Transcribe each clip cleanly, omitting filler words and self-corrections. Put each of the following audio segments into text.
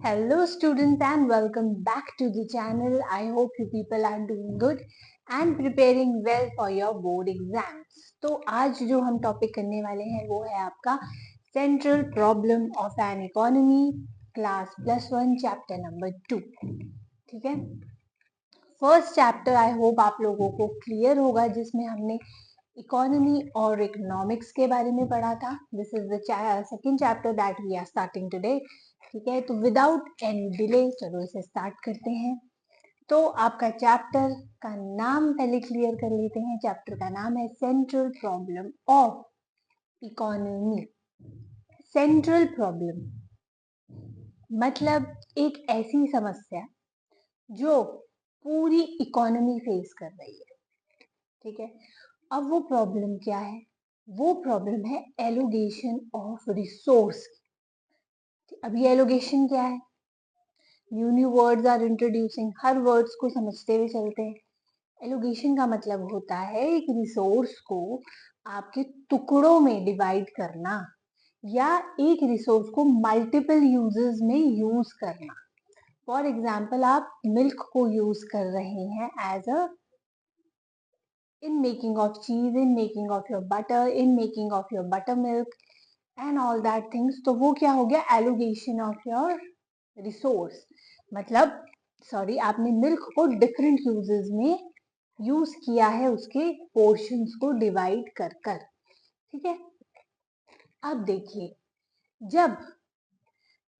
Hello students and welcome back to the channel. I hope you people are doing good and preparing well for your board exams. तो आज जो हम topic करने वाले हैं वो है आपका central problem of an economy class +1 chapter number 2. ठीक है, फर्स्ट चैप्टर आई होप आप लोगों को क्लियर होगा जिसमें हमने इकोनॉमी और इकोनॉमिक्स के बारे में पढ़ा था. This is the second chapter that we are starting today. ठीक है, तो विदाउट एनी डिले चलो इसे स्टार्ट करते हैं. तो आपका चैप्टर का नाम पहले क्लियर कर लेते हैं. चैप्टर का नाम है central problem of economy. Central problem मतलब एक ऐसी समस्या जो पूरी इकोनॉमी फेस कर रही है. ठीक है, अब वो प्रॉब्लम क्या है? वो प्रॉब्लम है एलोगेशन ऑफ रिसोर्स. अब ये एलोगेशन क्या है? New words are introducing. हर वर्ड्स को समझते हुए चलते हैं. एलोगेशन का मतलब होता है एक रिसोर्स को आपके टुकड़ों में डिवाइड करना या एक रिसोर्स को मल्टीपल यूजेस में यूज करना. फॉर एग्जाम्पल, आप मिल्क को यूज कर रहे हैं as a in making of cheese, in making of your butter, in making of your buttermilk and all that things. तो वो क्या हो गया? allocation of your resource. मतलब सॉरी, आपने मिल्क को डिफरेंट यूजेस में यूज किया है, उसके पोर्शंस को डिवाइड कर कर. ठीक है, अब देखिए, जब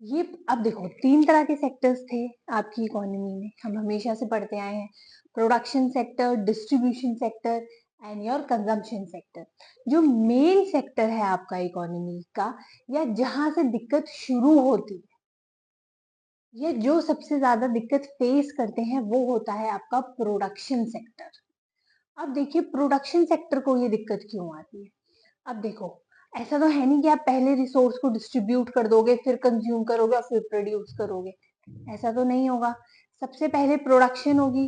ये अब देखो, तीन तरह के सेक्टर्स थे आपकी इकोनॉमी में. हम हमेशा से पढ़ते आए हैं production sector, distribution sector and your consumption sector. जो मेन सेक्टर है आपका इकोनॉमी का, या जहां से दिक्कत शुरू होती है, ये जो सबसे ज्यादा दिक्कत फेस करते हैं, वो होता है आपका प्रोडक्शन सेक्टर. अब देखिए, प्रोडक्शन सेक्टर को ये दिक्कत क्यों आती है? अब देखो, ऐसा तो है नहीं कि आप पहले रिसोर्स को डिस्ट्रीब्यूट कर दोगे, फिर कंज्यूम करोगे और फिर प्रोड्यूस करोगे. ऐसा तो नहीं होगा. सबसे पहले प्रोडक्शन होगी,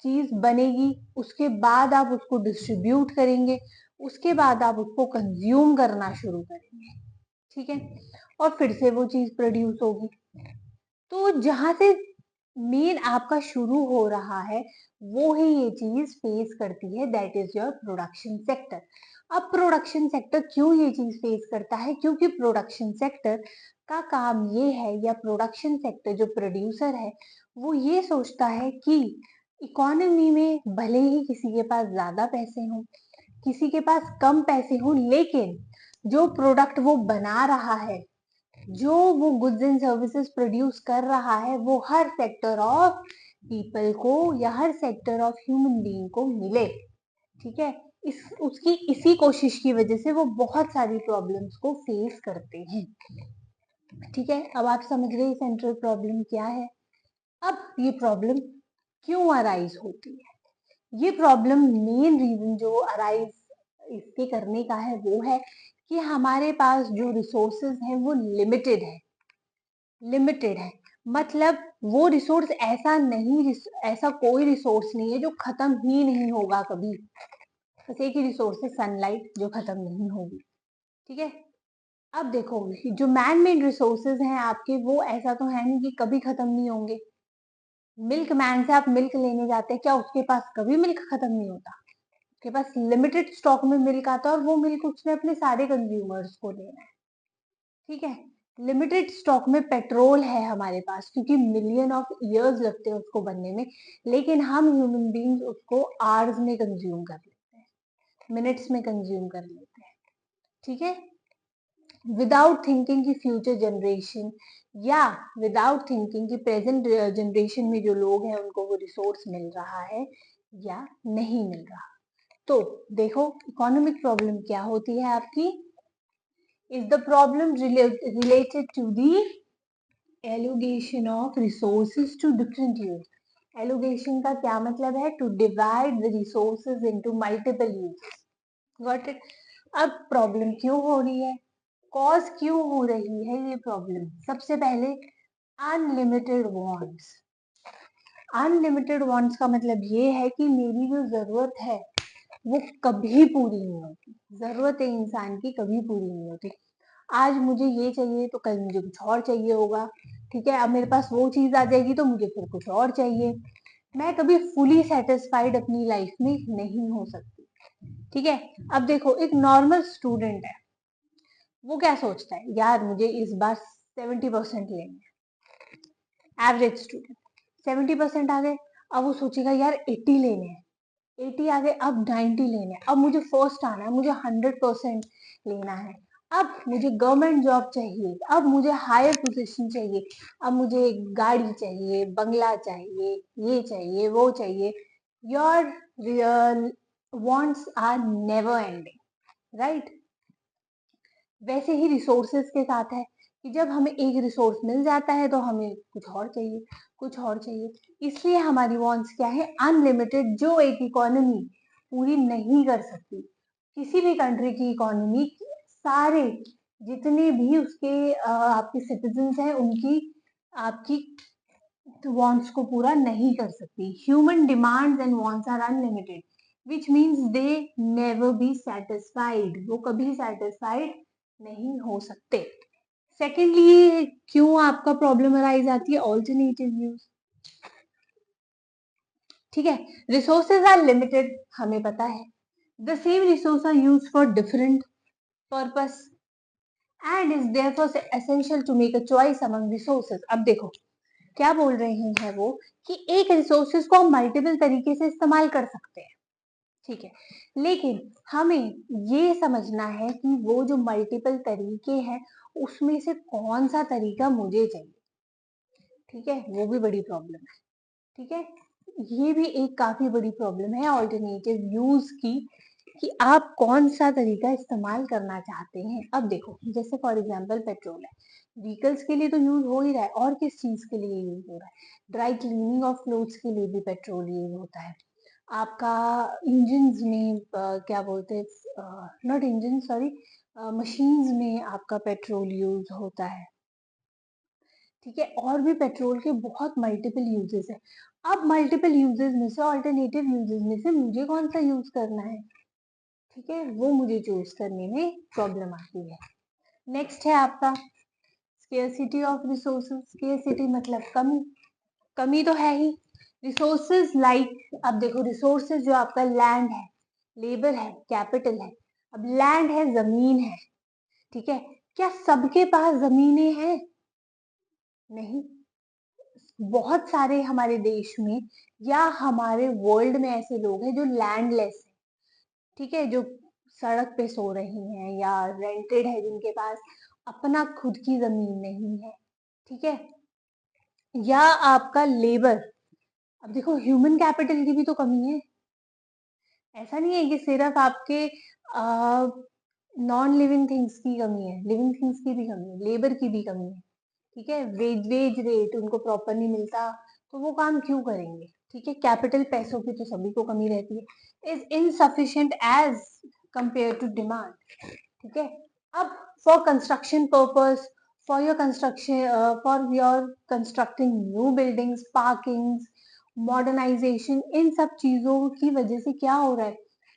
चीज बनेगी, उसके बाद आप उसको डिस्ट्रीब्यूट करेंगे, उसके बाद आप उसको कंज्यूम करना शुरू करेंगे. ठीक है, और फिर से वो चीज प्रोड्यूस होगी. तो जहां से मेन आपका शुरू हो रहा है, वो ही ये चीज फेस करती है, that is your production sector. अब प्रोडक्शन सेक्टर क्यों ये चीज फेस करता है? क्योंकि प्रोडक्शन सेक्टर का काम ये है, या प्रोडक्शन सेक्टर जो प्रोड्यूसर है वो ये सोचता है कि इकोनॉमी में भले ही किसी के पास ज्यादा पैसे हों, किसी के पास कम पैसे हों, लेकिन जो प्रोडक्ट वो बना रहा है, जो वो गुड्स एंड सर्विसेज प्रोड्यूस कर रहा है, वो हर सेक्टर ऑफ पीपल को या हर सेक्टर ऑफ ह्यूमन बीइंग को मिले. ठीक है, उसकी इसी कोशिश की वजह से वो बहुत सारी प्रॉब्लम्स को फेस करते हैं. ठीक है, अब आप समझ गए सेंट्रल प्रॉब्लम क्या है. अब ये प्रॉब्लम क्यों अराइज होती है? ये प्रॉब्लम मेन रीजन जो अराइज इसके करने का है वो है कि हमारे पास जो रिसोर्सेज हैं वो लिमिटेड है. मतलब वो रिसोर्स ऐसा कोई रिसोर्स नहीं है जो खत्म ही नहीं होगा कभी. बस एक ही रिसोर्स है, सनलाइट, जो खत्म नहीं होगी. ठीक है, अब देखो, जो मैन मेड रिसोर्सेज हैं आपके, वो ऐसा तो है नहीं कि कभी खत्म नहीं होंगे. मिल्क मैन से आप मिल्क लेने जाते हैं, क्या उसके पास कभी मिल्क खत्म नहीं होता? उसके पास लिमिटेड स्टॉक में मिल्क आता है, और वो मिल्क उसने अपने सारे कंज्यूमर्स को देना है. ठीक है, लिमिटेड स्टॉक में पेट्रोल है हमारे पास, क्योंकि मिलियन ऑफ इयर्स लगते हैं उसको बनने में, लेकिन हम ह्यूमन बींग्स उसको आवर्स में कंज्यूम कर लेते हैं, मिनट्स में कंज्यूम कर लेते हैं. ठीक है, विदाउट थिंकिंग की फ्यूचर जनरेशन, या विदाउट थिंकिंग की प्रेजेंट जनरेशन में जो लोग हैं उनको वो रिसोर्स मिल रहा है या नहीं मिल रहा. तो देखो, इकोनॉमिक प्रॉब्लम क्या होती है आपकी? is the problem related to the allocation of resources to different use. Allocation का क्या मतलब है? To divide the resources into multiple uses. Got it? अब प्रॉब्लम क्यों हो रही है, कॉज क्यों हो रही है ये प्रॉब्लम? सबसे पहले, अनलिमिटेड वांट्स. अनलिमिटेड वांट्स का मतलब ये है कि मेरी जो जरूरत है वो कभी पूरी नहीं होती. जरूरत है इंसान की कभी पूरी नहीं होती. आज मुझे ये चाहिए तो कल मुझे कुछ और चाहिए होगा, ठीक है, अब मेरे पास वो चीज आ जाएगी तो मुझे फिर कुछ और चाहिए। मैं कभी फुली सेटिस्फाइड अपनी लाइफ में नहीं हो सकती। ठीक है, अब देखो एक नॉर्मल स्टूडेंट है, वो क्या सोचता है, यार मुझे इस बार 70% लेने, एवरेज स्टूडेंट 70% आ गए, अब वो सोचेगा यार 80 लेने हैं, 80 आ गए, अब 90 लेने हैं, अब मुझे फर्स्ट आना है, मुझे 100% लेना है, अब मुझे गवर्नमेंट जॉब चाहिए, अब मुझे हायर पोजीशन चाहिए, अब मुझे गाड़ी चाहिए, बंगला चाहिए, ये चाहिए, वो चाहिए। Your real wants are never ending, right? वैसे ही रिसोर्सेज के साथ है कि जब हमें एक रिसोर्स मिल जाता है तो हमें कुछ और चाहिए, कुछ और चाहिए। इसलिए हमारी वॉन्ट्स क्या है, अनलिमिटेड, जो एक इकोनॉमी पूरी नहीं कर सकती। किसी भी कंट्री की इकोनॉमी सारे जितने भी उसके आपके सिटीजन्स हैं उनकी आपकी wants को पूरा नहीं कर सकती। Human demands and wants are unlimited which means they never be satisfied, वो कभी सेटिस्फाइड नहीं हो सकते। सेकेंडली, क्यों आपका प्रॉब्लम अराइज आती है, ऑल्टरनेटिव यूज। ठीक है, रिसोर्सेज आर लिमिटेड, हमें पता है। The same resource are use for different purpose and is therefore essential to make a choice among resources. अब देखो क्या बोल रहे हैं वो, कि एक रिसोर्सेज को हम मल्टीपल तरीके से इस्तेमाल कर सकते हैं, ठीक है, लेकिन हमें ये समझना है कि वो जो मल्टीपल तरीके हैं उसमें से कौन सा तरीका मुझे चाहिए। ठीक है, वो भी बड़ी प्रॉब्लम है। ठीक है, ये भी एक काफी बड़ी प्रॉब्लम है ऑल्टरनेटिव यूज की, कि आप कौन सा तरीका इस्तेमाल करना चाहते हैं। अब देखो जैसे फॉर एग्जांपल पेट्रोल है, व्हीकल्स के लिए तो यूज हो ही रहा है, और किस चीज के लिए यूज हो रहा है, ड्राई क्लीनिंग ऑफ क्लोथ्स के लिए भी पेट्रोल यूज होता है। आपका इंजन्स में क्या बोलते हैं, नॉट इंजन सॉरी, मशीन्स में आपका पेट्रोल यूज होता है। ठीक है, और भी पेट्रोल के बहुत मल्टीपल यूजेस है। अब मल्टीपल यूजेस में से, ऑल्टरनेटिव यूजेस में से मुझे कौन सा यूज करना है, ठीक है, वो मुझे चूज करने में प्रॉब्लम आती है। नेक्स्ट है आपका स्केर्सिटी ऑफ रिसोर्सेज। स्केर्सिटी मतलब कमी, कमी तो है ही। रिसोर्सेज लाइक, अब देखो रिसोर्सेज जो आपका लैंड है, लेबर है, कैपिटल है। अब लैंड है, जमीन है, ठीक है, क्या सबके पास जमीनें हैं? नहीं, बहुत सारे हमारे देश में या हमारे वर्ल्ड में ऐसे लोग हैं जो लैंडलेस है, ठीक है, जो सड़क पे सो रही हैं या रेंटेड है, जिनके पास अपना खुद की जमीन नहीं है। ठीक है, या आपका लेबर। अब देखो ह्यूमन कैपिटल की भी तो कमी है, ऐसा नहीं है कि सिर्फ आपके नॉन लिविंग थिंग्स की कमी है, लिविंग थिंग्स की भी कमी है, लेबर की भी कमी है। ठीक है, वेज रेट उनको प्रॉपर नहीं मिलता, तो वो काम क्यों करेंगे। ठीक है, कैपिटल पैसों की तो सभी को कमी रहती है, is insufficient as compare to demand. ठीक है, अब for construction purpose, for your constructing new buildings, parkings, modernization, इन सब चीजों की वजह से क्या हो रहा है,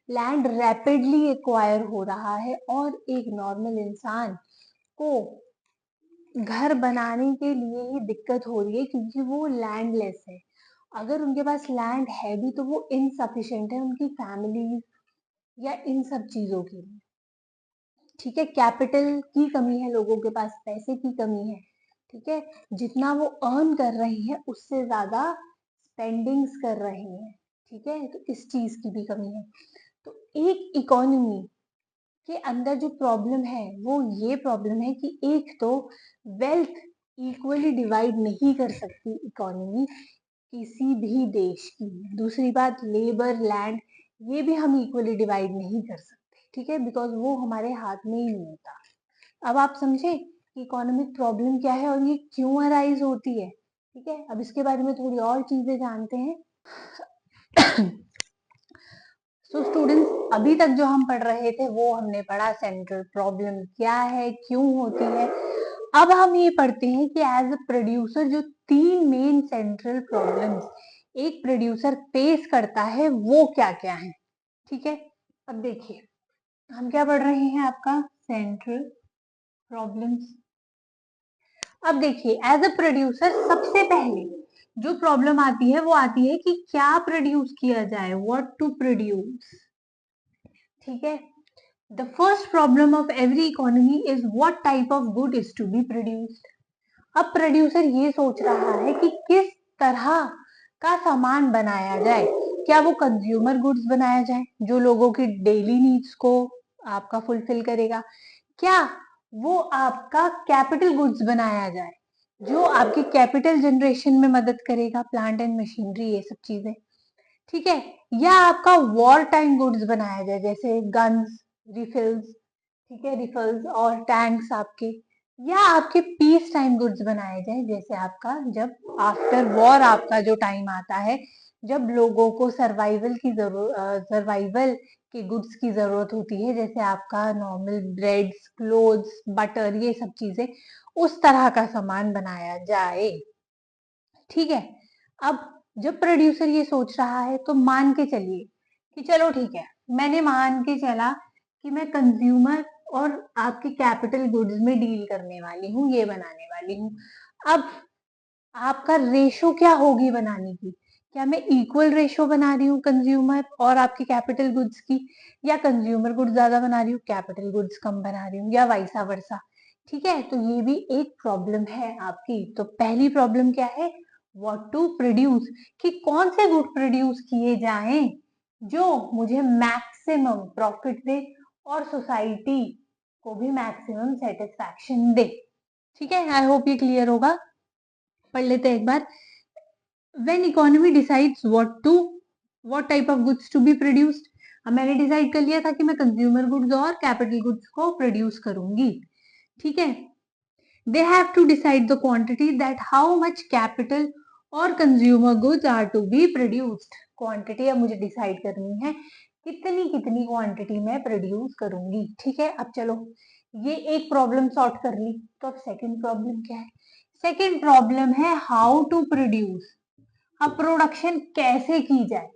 लैंड रैपिडली एक्वायर हो रहा है, और एक नॉर्मल इंसान को घर बनाने के लिए ही दिक्कत हो रही है, क्योंकि वो लैंडलेस है। अगर उनके पास लैंड है भी तो वो इनसफिशिएंट है उनकी फैमिली या इन सब चीजों के लिए। ठीक है, कैपिटल की कमी है, लोगों के पास पैसे की कमी है। ठीक है, जितना वो अर्न कर रहे हैं उससे ज्यादा स्पेंडिंग्स कर रहे हैं। ठीक है, तो इस चीज की भी कमी है। तो एक इकोनॉमी के अंदर जो प्रॉब्लम है वो ये प्रॉब्लम है कि एक तो वेल्थ इक्वली डिवाइड नहीं कर सकती इकोनॉमी किसी भी देश की। दूसरी बात, लेबर, लैंड, ये भी हम इक्वली डिवाइड नहीं कर सकते। ठीक है, बिकॉज वो हमारे हाथ में ही नहीं होता। अब आप समझे कि इकोनॉमिक प्रॉब्लम क्या है और ये क्यों अराइज होती है। ठीक है, अब इसके बारे में थोड़ी और चीजें जानते हैं। सो स्टूडेंट्स, अभी तक जो हम पढ़ रहे थे वो हमने पढ़ा सेंट्रल प्रॉब्लम क्या है, क्यों होती है। अब हम ये पढ़ते हैं कि एज अ प्रोड्यूसर जो तीन मेन सेंट्रल प्रॉब्लम्स एक प्रोड्यूसर फेस करता है वो क्या क्या है। ठीक है, अब देखिए हम क्या पढ़ रहे हैं, आपका सेंट्रल प्रॉब्लम्स। अब देखिए, एज अ प्रोड्यूसर सबसे पहले जो प्रॉब्लम आती है वो आती है कि क्या प्रोड्यूस किया जाए, व्हाट टू प्रोड्यूस। ठीक है, the first problem of every economy is what type of good is to be produced. अब प्रोड्यूसर ये सोच रहा है कि किस तरह का सामान बनाया जाए। क्या वो कंज्यूमर गुड्स बनाया जाए जो लोगों की डेली नीड्स को आपका फुलफिल करेगा, क्या वो आपका कैपिटल गुड्स बनाया जाए जो आपकी कैपिटल जनरेशन में मदद करेगा, प्लांट एंड मशीनरी ये सब चीजें। ठीक है, या आपका वॉर टाइम गुड्स बनाया जाए जैसे गन्स, रिफिल्स, ठीक है, रिफिल्स और टैंक्स आपके, या आपके पीस टाइम गुड्स बनाए जाए जैसे आपका जब आफ्टर वॉर आपका जो टाइम आता है, जब लोगों को सर्वाइवल के गुड्स की जरूरत होती है, जैसे आपका नॉर्मल ब्रेड्स, क्लोथ्स, बटर, ये सब चीजें, उस तरह का सामान बनाया जाए। ठीक है, अब जब प्रोड्यूसर ये सोच रहा है तो मान के चलिए कि चलो ठीक है, मैंने मान के चला कि मैं कंज्यूमर और आपके कैपिटल गुड्स में डील करने वाली हूँ, ये बनाने वाली हूँ। अब आपका रेशो क्या होगी बनाने की, क्या मैं इक्वल रेशो बना रही हूँ कंज्यूमर और आपकी कैपिटल गुड्स की, या कंज्यूमर गुड्स ज्यादा बना रही हूँ, कैपिटल गुड्स कम बना रही हूँ, या वाइसा वर्सा। ठीक है, तो ये भी एक प्रॉब्लम है आपकी। तो पहली प्रॉब्लम क्या है, व्हाट टू प्रोड्यूस, कि कौन से गुड प्रोड्यूस किए जाएं जो मुझे मैक्सिमम प्रॉफिट दे और सोसाइटी को भी मैक्सिमम सेटिस्फैक्शन दे। ठीक है, आई होप ये क्लियर होगा। पढ़ लेते हैं एक बार। When economy decides what type of goods to be produced, अब मैंने डिसाइड कर लिया था कि मैं कंज्यूमर गुड्स और कैपिटल गुड्स को प्रोड्यूस करूंगी। ठीक है, they have to decide the quantity that how much capital और consumer goods are to be produced। Quantity अब मुझे डिसाइड करनी है कितनी कितनी क्वांटिटी मैं प्रोड्यूस करूंगी। ठीक है, अब चलो ये एक प्रॉब्लम सॉर्ट कर ली, तो अब सेकंड प्रॉब्लम क्या है, सेकंड प्रॉब्लम है हाउ टू प्रोड्यूस। अब प्रोडक्शन कैसे की जाए,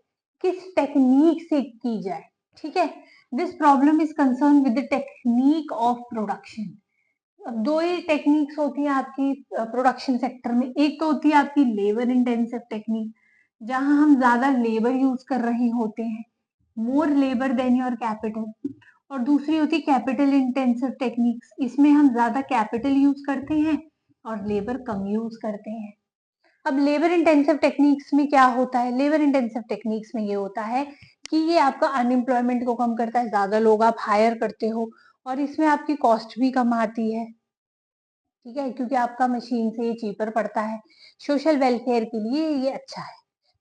किस टेक्निक से की जाए। ठीक है, this problem is concern with the technique of production. अब दो ही टेक्निक्स होती है आपकी प्रोडक्शन सेक्टर में, एक तो होती है आपकी लेबर इंटेंसिव टेक्निक जहां हम ज्यादा लेबर यूज कर रहे होते हैं, मोर लेबर देन योर कैपिटल, और दूसरी होती है कैपिटल इंटेंसिव टेक्निक्स, इसमें हम ज्यादा कैपिटल यूज करते हैं और लेबर कम यूज करते हैं। अब लेबर इंटेंसिव टेक्निक्स में क्या होता है, लेबर इंटेंसिव टेक्निक्स में ये होता है कि ये आपका अनएम्प्लॉयमेंट को कम करता है, ज्यादा लोग आप हायर करते हो और इसमें आपकी कॉस्ट भी कम आती है। ठीक है, क्योंकि आपका मशीन से ये चीपर पड़ता है। सोशल वेलफेयर के लिए ये अच्छा है,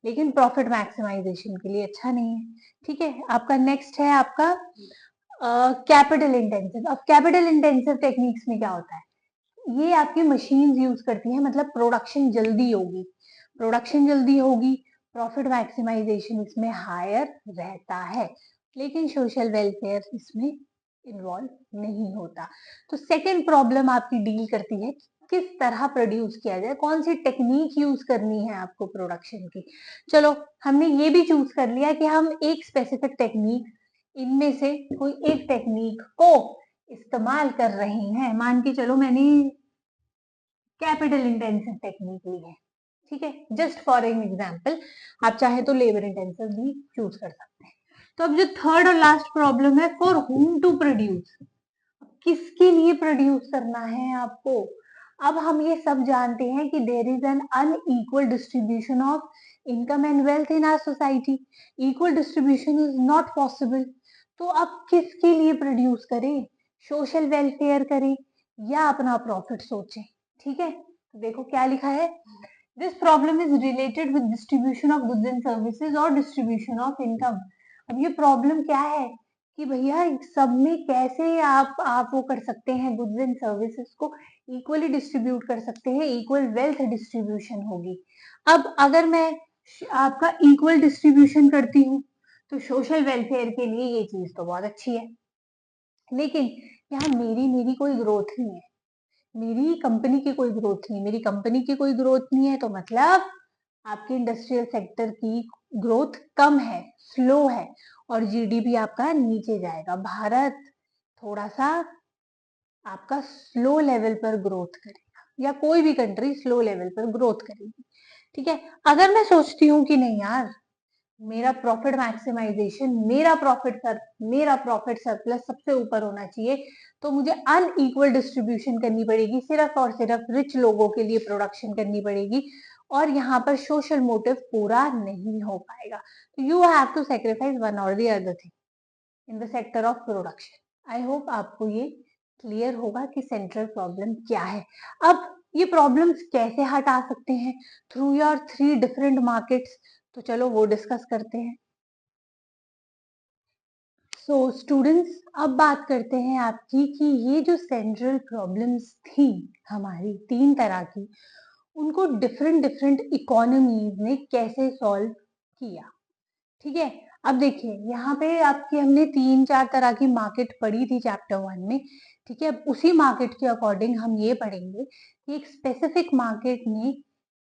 लेकिन प्रॉफिट मैक्सिमाइजेशन के लिए अच्छा नहीं है। ठीक है, आपका नेक्स्ट है आपका कैपिटल इंटेंसिव। अब कैपिटल इंटेंसिव टेक्निक्स में क्या होता है, ये आपकी मशीन यूज करती है, मतलब प्रोडक्शन जल्दी होगी, प्रोडक्शन जल्दी होगी, प्रॉफिट मैक्सिमाइजेशन इसमें हायर रहता है, लेकिन सोशल वेलफेयर इसमें इन्वॉल्व नहीं होता। तो सेकंड प्रॉब्लम आपकी डील करती है कि किस तरह प्रोड्यूस किया जाए, कौन सी टेक्निक यूज करनी है आपको प्रोडक्शन की। चलो हमने ये भी चूज कर लिया कि हम एक स्पेसिफिक टेक्निक, इनमें से कोई एक टेक्निक को इस्तेमाल कर रहे हैं। मान के चलो मैंने कैपिटल इंटेंसिव टेक्निक ली है। ठीक है, जस्ट फॉर एन एग्जाम्पल, आप चाहे तो लेबर इंटेंसिव भी चूज कर सकते हैं। तो अब जो थर्ड और लास्ट प्रॉब्लम है, फॉर हुम टू प्रोड्यूस, किसके लिए प्रोड्यूस करना है आपको। अब हम ये सब जानते हैं कि there is an unequal distribution of income and wealth in our society, equal distribution is not possible. तो अब किसके लिए प्रोड्यूस करें, सोशल वेलफेयर करें या अपना प्रॉफिट सोचें। ठीक है, तो देखो क्या लिखा है, this problem is related with distribution of goods and services और डिस्ट्रीब्यूशन ऑफ इनकम। अब ये प्रॉब्लम क्या है कि भैया सब में कैसे आप वो कर सकते हैं, गुड्स एंड सर्विसेज को इक्वली डिस्ट्रीब्यूट कर सकते हैं, इक्वल वेल्थ डिस्ट्रीब्यूशन होगी। अब अगर मैं आपका इक्वल डिस्ट्रीब्यूशन करती हूँ तो सोशल वेलफेयर के लिए ये चीज तो बहुत अच्छी है, लेकिन यहाँ मेरी मेरी कोई ग्रोथ नहीं है, मेरी कंपनी की कोई ग्रोथ नहीं, मेरी कंपनी की कोई ग्रोथ नहीं है, तो मतलब आपके इंडस्ट्रियल सेक्टर की ग्रोथ कम है, स्लो है, और जीडीपी आपका नीचे जाएगा। भारत थोड़ा सा आपका स्लो लेवल पर ग्रोथ करेगा। या कोई भी कंट्री स्लो लेवल पर ग्रोथ करेगी। ठीक है, अगर मैं सोचती हूँ कि नहीं यार, मेरा प्रॉफिट मैक्सिमाइजेशन, मेरा प्रॉफिट सरप्लस सबसे ऊपर होना चाहिए, तो मुझे अनइक्वल डिस्ट्रीब्यूशन करनी पड़ेगी, सिर्फ और सिर्फ रिच लोगों के लिए प्रोडक्शन करनी पड़ेगी, और यहाँ पर सोशल मोटिव पूरा नहीं हो पाएगा। तो you have to sacrifice one और the other thing in the sector of production. I hope आपको ये क्लियर होगा कि सेंट्रल प्रॉब्लम क्या है। अब ये प्रॉब्लम्स कैसे हटा सकते हैं थ्रू योर 3 डिफरेंट मार्केट्स, तो चलो वो डिस्कस करते हैं। सो स्टूडेंट्स, अब बात करते हैं आपकी कि ये जो सेंट्रल प्रॉब्लम्स थी हमारी 3 तरह की, उनको डिफरेंट डिफरेंट इकोनॉमीज ने कैसे सॉल्व किया। ठीक है, अब देखिए यहाँ पे आपकी हमने 3-4 तरह की मार्केट पढ़ी थी चैप्टर 1 में। ठीक है, अब उसी मार्केट के अकॉर्डिंग हम ये पढ़ेंगे कि एक स्पेसिफिक मार्केट ने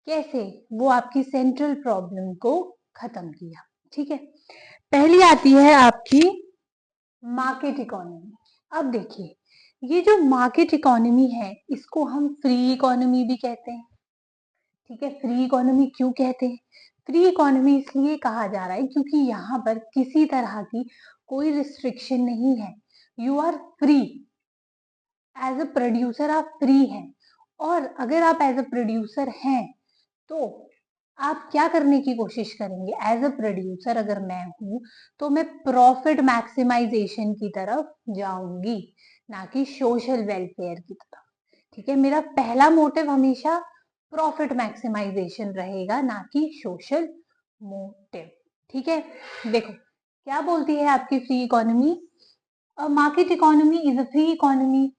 कैसे वो आपकी सेंट्रल प्रॉब्लम को खत्म किया। ठीक है, पहली आती है आपकी मार्केट इकोनॉमी। अब देखिए ये जो मार्केट इकोनॉमी है इसको हम फ्री इकोनॉमी भी कहते हैं। ठीक है, फ्री इकोनॉमी क्यों कहते हैं? फ्री इकोनॉमी इसलिए कहा जा रहा है क्योंकि यहाँ पर किसी तरह की कोई रिस्ट्रिक्शन नहीं है। You are free as a producer, आप फ्री हैं। और अगर आप एज अ प्रोड्यूसर हैं तो आप क्या करने की कोशिश करेंगे? एज अ प्रोड्यूसर अगर मैं हूं तो मैं प्रॉफिट मैक्सिमाइजेशन की तरफ जाऊंगी, ना कि सोशल वेलफेयर की तरफ। ठीक है, मेरा पहला मोटिव हमेशा प्रॉफिट मैक्सिमाइजेशन रहेगा, ना कि सोशल मोटिव। ठीक है, देखो क्या बोलती है आपकी free economy. Market economy is a free economy,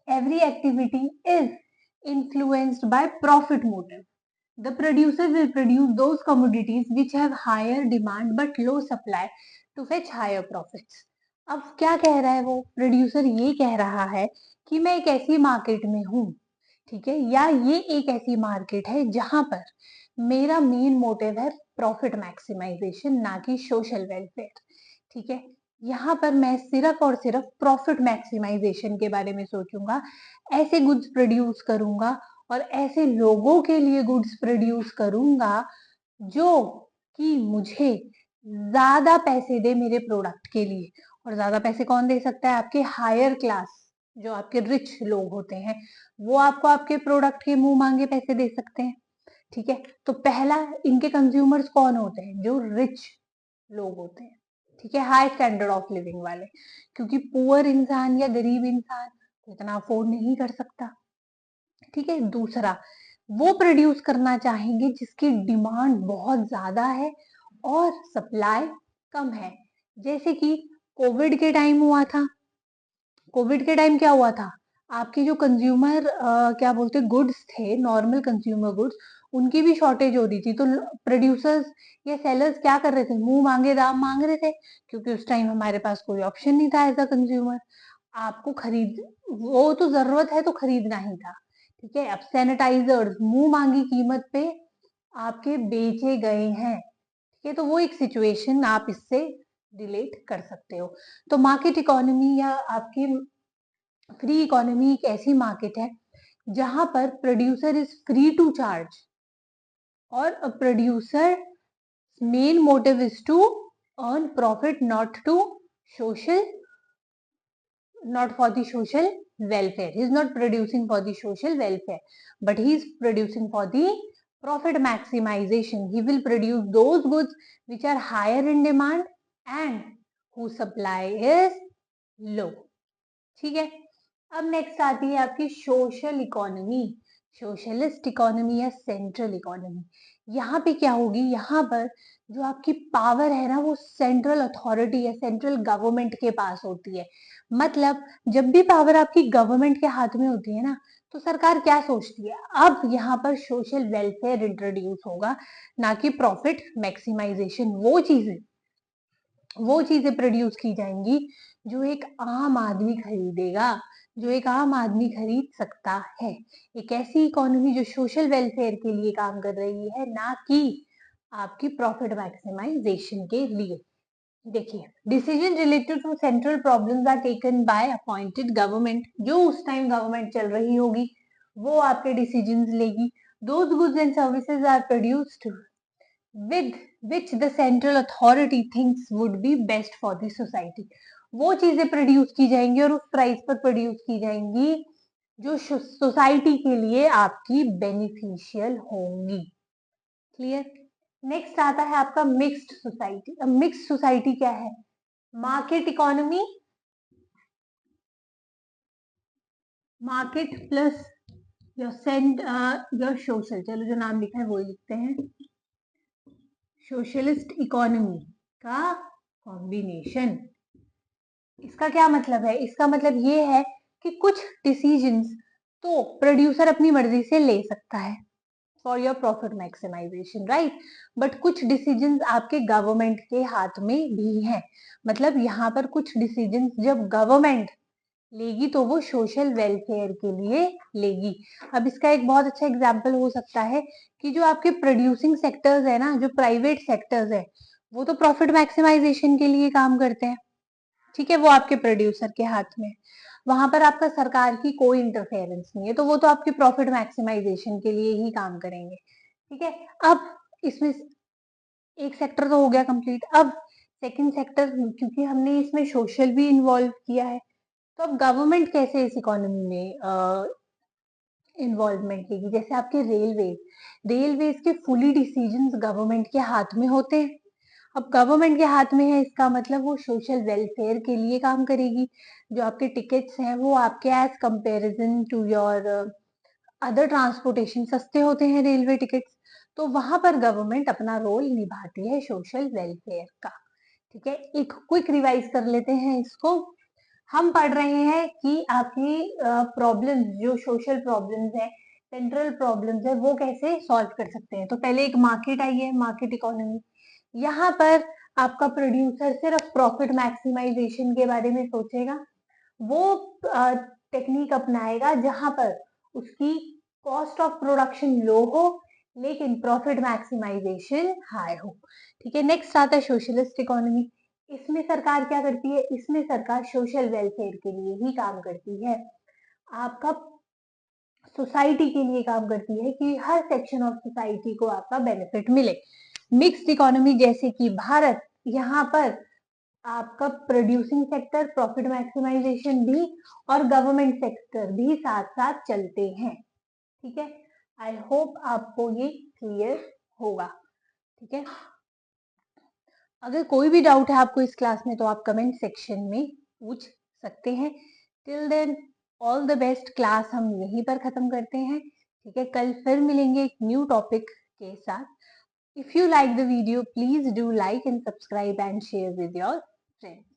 every activity is influenced by profit motive. The producer will produce those commodities which have higher demand but low supply to fetch higher profits. अब क्या कह रहा है वो producer? ये कह रहा है कि मैं एक ऐसी मार्केट में हूँ, ठीक है, या ये एक ऐसी मार्केट है जहां पर मेरा मेन मोटिव है प्रॉफिट मैक्सिमाइजेशन, ना कि सोशल वेलफेयर। ठीक है, यहाँ पर मैं सिर्फ और सिर्फ प्रॉफिट मैक्सिमाइजेशन के बारे में सोचूंगा, ऐसे गुड्स प्रोड्यूस करूंगा और ऐसे लोगों के लिए गुड्स प्रोड्यूस करूंगा जो कि मुझे ज्यादा पैसे दे मेरे प्रोडक्ट के लिए। और ज्यादा पैसे कौन दे सकता है? आपके हायर क्लास, जो आपके रिच लोग होते हैं, वो आपको आपके प्रोडक्ट के मुंह मांगे पैसे दे सकते हैं। ठीक है, तो पहला इनके कंज्यूमर्स कौन होते हैं? जो रिच लोग होते हैं। ठीक है, हाई स्टैंडर्ड ऑफ लिविंग वाले, क्योंकि पुअर इंसान या गरीब इंसान तो इतना अफोर्ड नहीं कर सकता। ठीक है, दूसरा वो प्रोड्यूस करना चाहेंगे जिसकी डिमांड बहुत ज्यादा है और सप्लाई कम है। जैसे कि कोविड के टाइम हुआ था। कोविड के टाइम क्या हुआ था? आपके जो कंज्यूमर क्या बोलते गुड्स थे, नॉर्मल कंज्यूमर गुड्स, उनकी भी शॉर्टेज हो रही थी। तो प्रोड्यूसर्स या सेलर्स क्या कर रहे थे? मुंह मांगे दाम मांग रहे थे, क्योंकि उस टाइम हमारे पास कोई ऑप्शन नहीं था एज अ कंज्यूमर। आपको खरीद, वो तो जरूरत है तो खरीदना ही था। ठीक है, अब सैनिटाइजर्स मुंह मांगी कीमत पे आपके बेचे गए हैं। ठीक है, तो वो एक सिचुएशन आप इससे रिलेट कर सकते हो। तो मार्केट इकोनॉमी या आपकी फ्री इकोनॉमी एक ऐसी मार्केट है जहां पर producer is free to charge, और a producer main motive is to earn profit, social not for the social welfare. He is not producing for the social welfare, but he is producing for the profit maximization. He will produce those goods which are higher in demand and whose supply is low. ठीक है, अब next आती है आपकी social economy, socialist economy या central economy. यहाँ पे क्या होगी? यहाँ पर जो आपकी पावर है ना, वो सेंट्रल अथॉरिटी या सेंट्रल गवर्नमेंट के पास होती है। मतलब जब भी पावर आपकी गवर्नमेंट के हाथ में होती है ना, तो सरकार क्या सोचती है? अब यहाँ पर सोशल वेलफेयर इंट्रोड्यूस होगा, ना कि प्रॉफिट मैक्सिमाइजेशन। वो चीजें प्रोड्यूस की जाएंगी जो एक आम आदमी खरीदेगा, जो एक आम आदमी खरीद सकता है। एक ऐसी इकोनॉमी जो सोशल वेलफेयर के लिए काम कर रही है, ना कि आपकी प्रॉफिट मैक्सिमाइजेशन के लिए। देखिए, decision related to central problems are taken by appointed government, जो उस टाइम गवर्नमेंट चल रही होगी वो आपके डिसीजंस लेगी। Those goods and services are produced with which the central authority thinks would be best for the society. वो चीजें प्रोड्यूस की जाएंगी और उस प्राइस पर प्रोड्यूस की जाएंगी जो सोसाइटी के लिए आपकी बेनिफिशियल होंगी। क्लियर। नेक्स्ट आता है आपका मिक्स्ड सोसाइटी। अब मिक्स्ड सोसाइटी क्या है? Market economy, market plus your social, चलो जो नाम लिखा है वही लिखते हैं, सोशलिस्ट इकोनॉमी का कॉम्बिनेशन। इसका क्या मतलब है? इसका मतलब ये है कि कुछ डिसीजंस तो प्रोड्यूसर अपनी मर्जी से ले सकता है for your profit maximisation, right, but कुछ डिसीजंस आपके गवर्नमेंट के हाथ में भी हैं। मतलब यहाँ पर कुछ डिसीजंस जब गवर्नमेंट लेगी तो वो सोशल वेलफेयर के लिए लेगी। अब इसका एक बहुत अच्छा एग्जाम्पल हो सकता है कि जो आपके प्रोड्यूसिंग सेक्टर्स है ना, जो प्राइवेट सेक्टर्स है, वो तो प्रॉफिट मैक्सिमाइजेशन के लिए काम करते हैं, ठीक है, वो आपके प्रोड्यूसर के हाथ में, वहां पर आपका सरकार की कोई इंटरफेरेंस नहीं है, तो वो तो आपके प्रॉफिट मैक्सिमाइजेशन के लिए ही काम करेंगे, ठीक है। अब इसमें एक सेक्टर तो हो गया कंप्लीट। अब सेकंड सेक्टर, क्योंकि हमने इसमें सोशल भी इन्वॉल्व किया है, तो अब गवर्नमेंट कैसे इस इकोनॉमी में इन्वॉल्वमेंट लेगी? जैसे आपके रेलवेज के फुली डिसीजंस गवर्नमेंट के हाथ में होते हैं। अब गवर्नमेंट के हाथ में है, इसका मतलब वो सोशल वेलफेयर के लिए काम करेगी। जो आपके टिकट्स हैं वो आपके as comparison to your other transportation सस्ते होते हैं रेलवे टिकट्स, तो वहां पर गवर्नमेंट अपना रोल निभाती है सोशल वेलफेयर का, ठीक है। एक क्विक रिवाइज कर लेते हैं इसको। हम पढ़ रहे हैं कि आपकी प्रॉब्लम्स, जो सोशल प्रॉब्लम्स है, सेंट्रल प्रॉब्लम्स है, वो कैसे सॉल्व कर सकते हैं। तो पहले एक मार्केट आई है, मार्केट इकोनॉमी। यहाँ पर आपका प्रोड्यूसर सिर्फ प्रॉफिट मैक्सिमाइजेशन के बारे में सोचेगा। वो टेक्निक अपनाएगा जहां पर उसकी कॉस्ट ऑफ प्रोडक्शन लो हो लेकिन प्रॉफिट मैक्सिमाइजेशन हाई हो, ठीक है। नेक्स्ट आता है सोशलिस्ट इकोनॉमी। इसमें सरकार क्या करती है? इसमें सरकार सोशल वेलफेयर के लिए ही काम करती है, आपका सोसाइटी के लिए काम करती है कि हर सेक्शन ऑफ सोसाइटी को आपका बेनिफिट मिले। मिक्स्ड इकोनॉमी जैसे कि भारत, यहाँ पर आपका प्रोड्यूसिंग सेक्टर, प्रॉफिट मैक्सिमाइजेशन भी और गवर्नमेंट सेक्टर भी साथ साथ चलते हैं, ठीक है। आई होप आपको ये क्लियर होगा, ठीक है। अगर कोई भी डाउट है आपको इस क्लास में तो आप कमेंट सेक्शन में पूछ सकते हैं। Till then all the best. Class हम यहीं पर खत्म करते हैं, ठीक है। कल फिर मिलेंगे एक न्यू टॉपिक के साथ। If you like the video please do like and subscribe and share with your friends.